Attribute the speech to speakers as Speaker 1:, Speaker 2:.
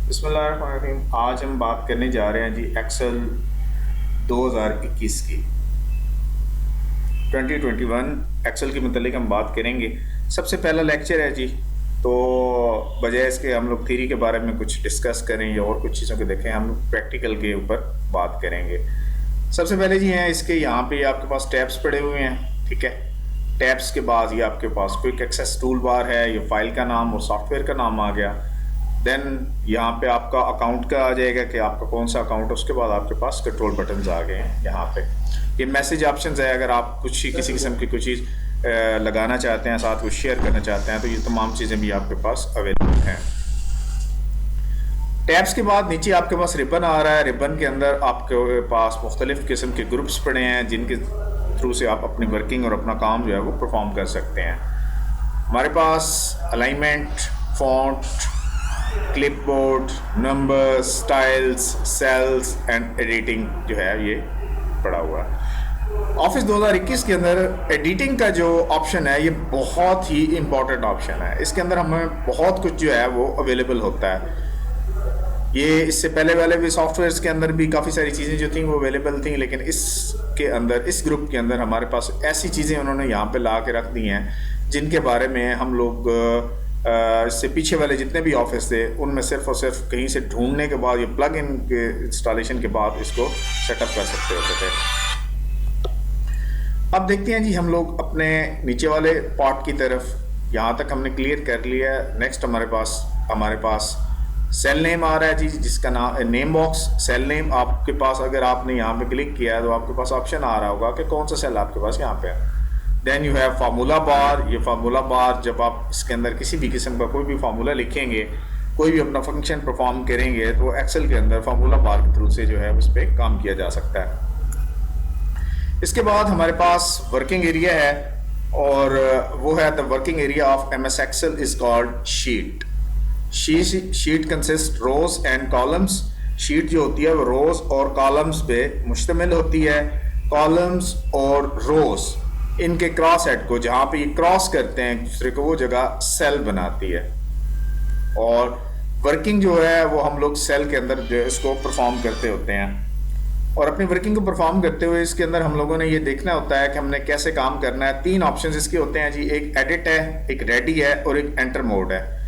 Speaker 1: बिस्मिल्लाहिर्रहमानिर्रहीम। आज हम बात करने जा रहे हैं जी एक्सेल 2021 की 2021 एक्सेल के मतलब हम बात करेंगे। सबसे पहला लेक्चर है जी, तो बजाय इसके हम लोग थ्योरी के बारे में कुछ डिस्कस करें या और कुछ चीज़ों को देखें, हम लोग प्रैक्टिकल के ऊपर बात करेंगे। सबसे पहले जी हैं इसके यहाँ पे आपके पास टैब्स पड़े हुए हैं, ठीक है। टैब्स के बाद ये आपके पास क्विक एक्सेस टूल बार है, ये फाइल का नाम और सॉफ्टवेयर का नाम आ गया। देन यहाँ पे आपका अकाउंट का आ जाएगा कि आपका कौन सा अकाउंट है। उसके बाद आपके पास कंट्रोल बटन्स आ गए हैं। यहाँ पे ये मैसेज ऑप्शंस है, अगर आप कुछ किसी किस्म की कुछ चीज़ लगाना चाहते हैं, साथ वो शेयर करना चाहते हैं, तो ये तमाम चीज़ें भी आपके पास अवेलेबल हैं। टैब्स के बाद नीचे आपके पास रिबन आ रहा है। रिबन के अंदर आपके पास मुख्तलिफ़ किस्म के ग्रुप्स पड़े हैं जिनके थ्रू से आप अपनी वर्किंग और अपना काम जो है वो परफॉर्म कर सकते हैं। हमारे पास alignment, font, clipboard, numbers, styles, cells and editing जो है ये पड़ा हुआ है। ऑफिस 2021 के अंदर एडिटिंग का जो ऑप्शन है ये बहुत ही इम्पोर्टेंट ऑप्शन है। इसके अंदर हमें बहुत कुछ जो है वो अवेलेबल होता है। ये इससे पहले वाले भी सॉफ्टवेयर्स के अंदर भी काफ़ी सारी चीज़ें जो थी वो अवेलेबल थी, लेकिन इसके अंदर, इस ग्रुप के अंदर हमारे पास ऐसी चीज़ें उन्होंने यहाँ पे ला के रख दी हैं जिनके बारे में हम लोग इससे पीछे वाले जितने भी ऑफिस थे उनमें सिर्फ और सिर्फ कहीं से ढूंढने के बाद, ये प्लग इन के इंस्टॉलेशन के बाद इसको सेटअप कर सकते होते थे। अब देखते हैं जी हम लोग अपने नीचे वाले पार्ट की तरफ। यहाँ तक हमने क्लियर कर लिया है। नेक्स्ट हमारे पास सेल नेम आ रहा है जी, जिसका नाम नेम बॉक्स। सेल नेम आपके पास, अगर आपने यहाँ पे क्लिक किया है तो आपके पास ऑप्शन आ रहा होगा कि कौन सा सेल आपके पास यहाँ पे है। Then you have formula bar. ये फार्मूला बार, जब आप इसके अंदर किसी भी किस्म का कोई भी फार्मूला लिखेंगे, कोई भी अपना फंक्शन परफॉर्म करेंगे, तो एक्सेल के अंदर फार्मूला बार के थ्रू से जो है उस पर काम किया जा सकता है। इसके बाद हमारे पास वर्किंग एरिया है, और वो है the working area of MS Excel is called sheet. Sheet consist rows and columns. Sheet जो होती है वो रोज और कॉलम्स पे मुश्तमिल होती है। कॉलम्स और रोज, इनके क्रॉस हेड को जहाँ पे ये क्रॉस करते हैं एक दूसरे को, वो जगह सेल बनाती है। और वर्किंग जो है वो हम लोग सेल के अंदर जो है इसको परफॉर्म करते होते हैं। और अपनी वर्किंग को परफॉर्म करते हुए इसके अंदर हम लोगों ने ये देखना होता है कि हमने कैसे काम करना है। 3 ऑप्शंस इसके होते हैं जी, एक एडिट है, एक रेडी है और एक एंटर मोड है।